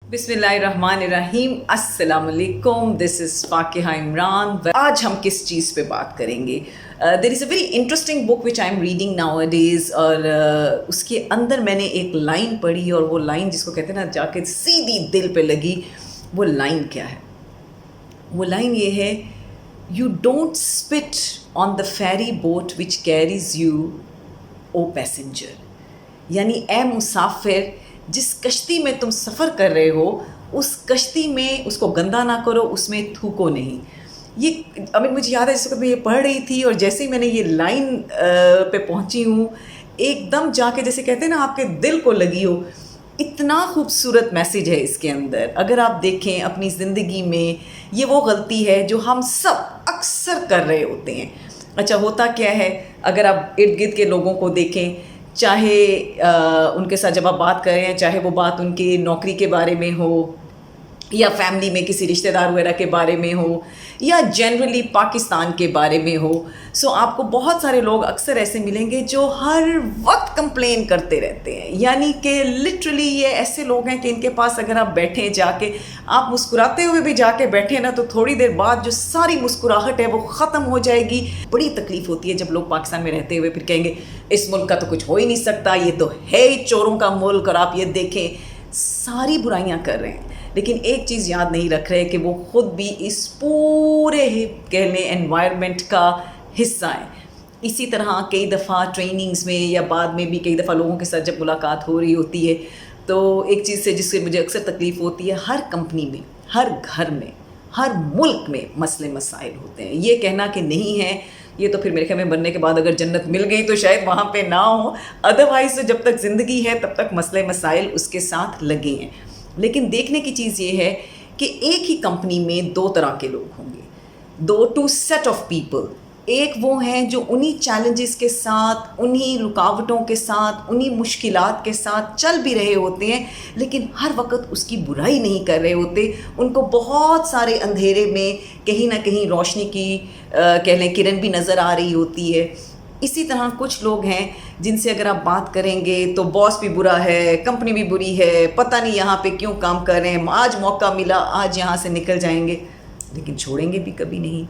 बिस्मिल्लाहिर्रहमानिर्रहीम, अस्सलाम वालेकुम, दिस इज़ फाकिहा इमरान। आज हम किस चीज़ पे बात करेंगे? There is a very interesting book which I am reading nowadays, और उसके अंदर मैंने एक लाइन पढ़ी, और वो लाइन जिसको कहते हैं ना जाके सीधी दिल पे लगी। वो लाइन क्या है? वो लाइन ये है, you don't spit on the ferry boat which carries you o passenger. यानी ए मुसाफिर, जिस कश्ती में तुम सफ़र कर रहे हो उस कश्ती में उसको गंदा ना करो, उसमें थूको नहीं। ये अभी मुझे याद है जिस वक्त मैं ये पढ़ रही थी, और जैसे ही मैंने ये लाइन पे पहुंची हूँ, एकदम जाके जैसे कहते हैं ना आपके दिल को लगी हो। इतना खूबसूरत मैसेज है इसके अंदर। अगर आप देखें अपनी ज़िंदगी में, ये वो गलती है जो हम सब अक्सर कर रहे होते हैं। अच्छा, होता क्या है, अगर आप इर्द गिर्द के लोगों को देखें, चाहे उनके साथ जब आप बात करें, चाहे वो बात उनकी नौकरी के बारे में हो, या फैमिली में किसी रिश्तेदार वगैरह के बारे में हो, या जनरली पाकिस्तान के बारे में हो, सो आपको बहुत सारे लोग अक्सर ऐसे मिलेंगे जो हर वक्त कंप्लेन करते रहते हैं। यानी कि लिटरली ये ऐसे लोग हैं कि इनके पास अगर आप बैठें जाके, आप मुस्कुराते हुए भी जाके बैठे ना, तो थोड़ी देर बाद जो सारी मुस्कुराहट है वो ख़त्म हो जाएगी। बड़ी तकलीफ़ होती है जब लोग पाकिस्तान में रहते हुए फिर कहेंगे इस मुल्क का तो कुछ हो ही नहीं सकता, ये तो है ही चोरों का मुल्क, और आप ये देखें सारी बुराइयां कर रहे हैं, लेकिन एक चीज़ याद नहीं रख रहे कि वो ख़ुद भी इस पूरे कह लें एनवायरनमेंट का हिस्सा है। इसी तरह कई दफ़ा ट्रेनिंग्स में या बाद में भी कई दफ़ा लोगों के साथ जब मुलाकात हो रही होती है, तो एक चीज़ से जिससे मुझे अक्सर तकलीफ़ होती है, हर कंपनी में, हर घर में, हर मुल्क में मसले मसाइल होते हैं। ये कहना कि नहीं है, ये तो फिर मेरे ख्याल में बनने के बाद अगर जन्नत मिल गई तो शायद वहाँ पे ना हो, अदरवाइज़ तो जब तक ज़िंदगी है तब तक मसले मसाइल उसके साथ लगे हैं। लेकिन देखने की चीज़ ये है कि एक ही कंपनी में दो तरह के लोग होंगे, टू सेट ऑफ पीपल। एक वो हैं जो उन्हीं चैलेंजेस के साथ, उन्हीं रुकावटों के साथ, उन्हीं मुश्किलात के साथ चल भी रहे होते हैं, लेकिन हर वक्त उसकी बुराई नहीं कर रहे होते। उनको बहुत सारे अंधेरे में कहीं ना कहीं रोशनी की कह लें किरण भी नज़र आ रही होती है। इसी तरह कुछ लोग हैं जिनसे अगर आप बात करेंगे तो बॉस भी बुरा है, कंपनी भी बुरी है, पता नहीं यहाँ पे क्यों काम कर रहे हैं, आज मौका मिला आज यहाँ से निकल जाएंगे, लेकिन छोड़ेंगे भी कभी नहीं।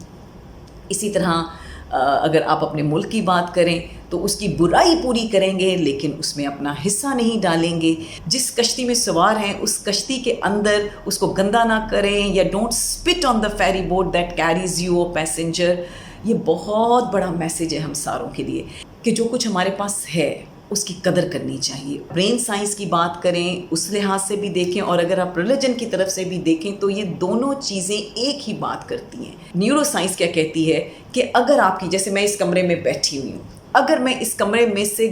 इसी तरह अगर आप अपने मुल्क की बात करें तो उसकी बुराई पूरी करेंगे, लेकिन उसमें अपना हिस्सा नहीं डालेंगे। जिस कश्ती में सवार हैं उस कश्ती के अंदर उसको गंदा ना करें, या don't spit on the ferry boat that carries you o passenger. ये बहुत बड़ा मैसेज है हम सारों के लिए कि जो कुछ हमारे पास है उसकी कदर करनी चाहिए। ब्रेन साइंस की बात करें उस लिहाज से भी देखें, और अगर आप रिलीजन की तरफ से भी देखें तो ये दोनों चीज़ें एक ही बात करती हैं। न्यूरो साइंस क्या कहती है कि अगर आपकी, जैसे मैं इस कमरे में बैठी हुई हूँ, अगर मैं इस कमरे में से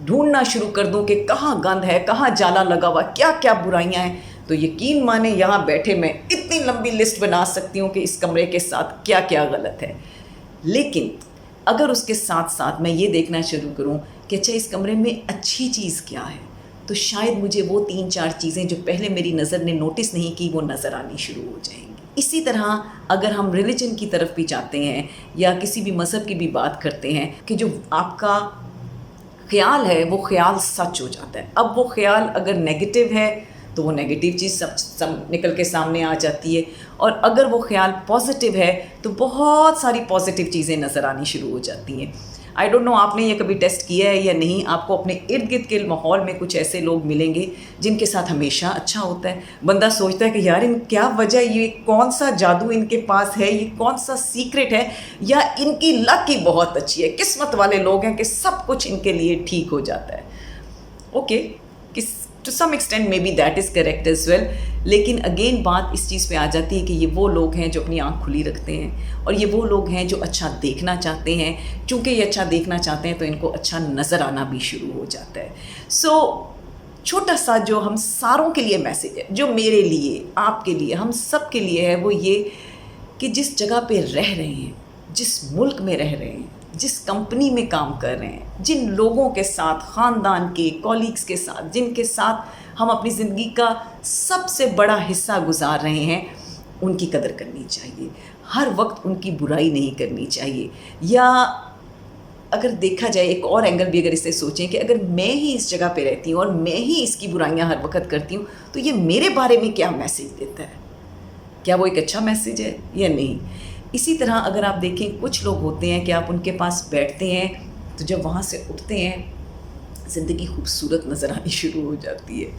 ढूंढना शुरू कर दूँ कि कहाँ गंद है, कहाँ जाला लगा हुआ, क्या क्या बुराइयाँ हैं, तो यकीन माने यहाँ बैठे मैं इतनी लंबी लिस्ट बना सकती हूँ कि इस कमरे के साथ क्या क्या गलत है। लेकिन अगर उसके साथ साथ मैं ये देखना शुरू करूं कि अच्छा इस कमरे में अच्छी चीज़ क्या है, तो शायद मुझे वो 3-4 चीज़ें जो पहले मेरी नज़र ने नोटिस नहीं की वो नज़र आनी शुरू हो जाएंगी। इसी तरह अगर हम रिलीजन की तरफ भी जाते हैं या किसी भी मज़हब की भी बात करते हैं, कि जो आपका ख़्याल है वो ख़्याल सच हो जाता है। अब वो ख़्याल अगर नेगेटिव है तो वो नेगेटिव चीज़ सब निकल के सामने आ जाती है, और अगर वो ख्याल पॉजिटिव है तो बहुत सारी पॉजिटिव चीज़ें नज़र आनी शुरू हो जाती हैं। आई डोंट नो आपने ये कभी टेस्ट किया है या नहीं। आपको अपने इर्द गिर्द के माहौल में कुछ ऐसे लोग मिलेंगे जिनके साथ हमेशा अच्छा होता है। बंदा सोचता है कि यार इन क्या वजह, ये कौन सा जादू इनके पास है, ये कौन सा सीक्रेट है, या इनकी लक ही बहुत अच्छी है, किस्मत वाले लोग हैं कि सब कुछ इनके लिए ठीक हो जाता है। Okay, to some extent maybe that is correct as well, लेकिन अगेन बात इस चीज़ पे आ जाती है कि ये वो लोग हैं जो अपनी आँख खुली रखते हैं, और ये वो लोग हैं जो अच्छा देखना चाहते हैं। चूँकि ये अच्छा देखना चाहते हैं तो इनको अच्छा नज़र आना भी शुरू हो जाता है। सो छोटा सा जो हम सारों के लिए मैसेज है, जो मेरे लिए, आपके लिए, हम सब के लिए है, वो ये कि जिस जगह पे रह रहे हैं, जिस मुल्क में रह रहे हैं, जिस कंपनी में काम कर रहे हैं, जिन लोगों के साथ, ख़ानदान के कॉलीग्स के साथ, जिनके साथ हम अपनी ज़िंदगी का सबसे बड़ा हिस्सा गुजार रहे हैं, उनकी कदर करनी चाहिए। हर वक्त उनकी बुराई नहीं करनी चाहिए, या اگر دیکھا جائے ایک اور اینگل بھی اگر اس سے سوچیں کہ اگر میں ہی اس جگہ پہ رہتی ہوں اور میں ہی اس کی برائیاں ہر وقت کرتی ہوں تو یہ میرے بارے میں کیا میسیج دیتا ہے؟ کیا وہ ایک اچھا میسیج ہے یا نہیں؟ اسی طرح اگر آپ دیکھیں کچھ لوگ ہوتے ہیں کہ آپ ان کے پاس بیٹھتے ہیں تو جب وہاں سے اٹھتے ہیں زندگی خوبصورت نظر آنی شروع ہو جاتی ہے،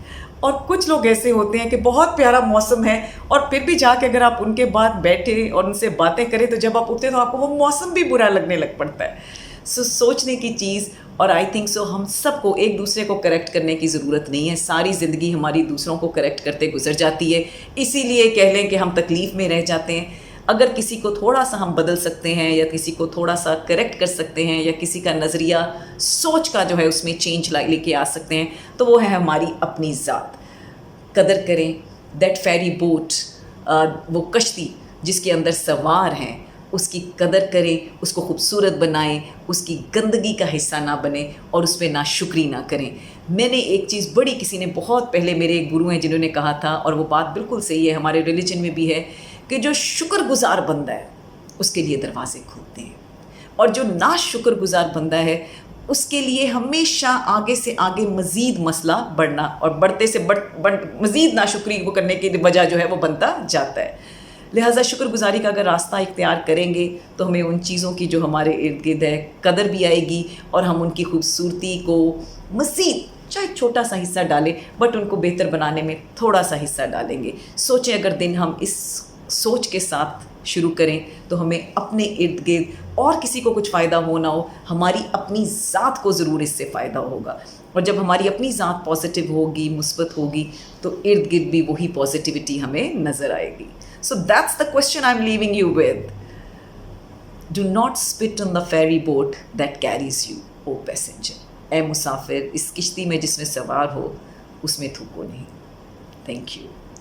اور کچھ لوگ ایسے ہوتے ہیں کہ بہت پیارا موسم ہے اور پھر بھی جا کے اگر آپ ان کے بعد بیٹھے اور ان سے باتیں کریں تو جب آپ اٹھتے تو آپ کو وہ موسم بھی برا لگنے لگ پڑتا ہے۔ سوچنے کی چیز، اور آئی تھنک سو ہم سب کو ایک دوسرے کو کریکٹ کرنے کی ضرورت نہیں ہے، ساری زندگی ہماری دوسروں کو کریکٹ کرتے گزر جاتی ہے، اسی لیے کہہ لیں کہ ہم تکلیف میں رہ جاتے ہیں۔ اگر کسی کو تھوڑا سا ہم بدل سکتے ہیں یا کسی کو تھوڑا سا کریکٹ کر سکتے ہیں یا کسی کا نظریہ سوچ کا جو ہے اس میں چینج لے کے آ سکتے ہیں تو وہ ہے ہماری اپنی ذات۔ قدر کریں دیٹ فیری بوٹ، وہ کشتی جس کے اندر سوار ہیں، اس کی قدر کریں، اس کو خوبصورت بنائیں، اس کی گندگی کا حصہ نہ بنیں اور اس پہ ناشکری نہ کریں۔ میں نے ایک چیز بڑی، کسی نے بہت پہلے، میرے ایک گرو ہیں جنہوں نے کہا تھا، اور وہ بات بالکل صحیح ہے، ہمارے ریلیجن میں بھی ہے، کہ جو شکر گزار بندہ ہے اس کے لیے دروازے کھلتے ہیں، اور جو ناشکر گزار بندہ ہے اس کے لیے ہمیشہ آگے سے آگے مزید مسئلہ بڑھنا، اور بڑھتے سے مزید ناشکری کو کرنے کی وجہ جو ہے وہ بنتا جاتا ہے۔ لہٰذا شکر گزاری کا اگر راستہ اختیار کریں گے تو ہمیں ان چیزوں کی جو ہمارے ارد گرد ہے قدر بھی آئے گی، اور ہم ان کی خوبصورتی کو مزید، چاہے چھوٹا سا حصہ ڈالیں بٹ ان کو بہتر بنانے میں تھوڑا سا حصہ ڈالیں گے۔ سوچیں اگر دن ہم اس سوچ کے ساتھ شروع کریں تو ہمیں اپنے ارد گرد اور کسی کو کچھ فائدہ ہو نہ ہو، ہماری اپنی ذات کو ضرور اس سے فائدہ ہوگا، اور جب ہماری اپنی ذات پازیٹیو ہوگی، مثبت ہوگی، تو ارد گرد بھی وہی پازیٹیوٹی ہمیں نظر آئے گی۔ So that's the question I'm leaving you with. Do not spit on the ferry boat that carries you, O passenger. اے مسافر، اس کشتی میں جس میں سوار ہو اس میں تھوکو نہیں۔ Thank you.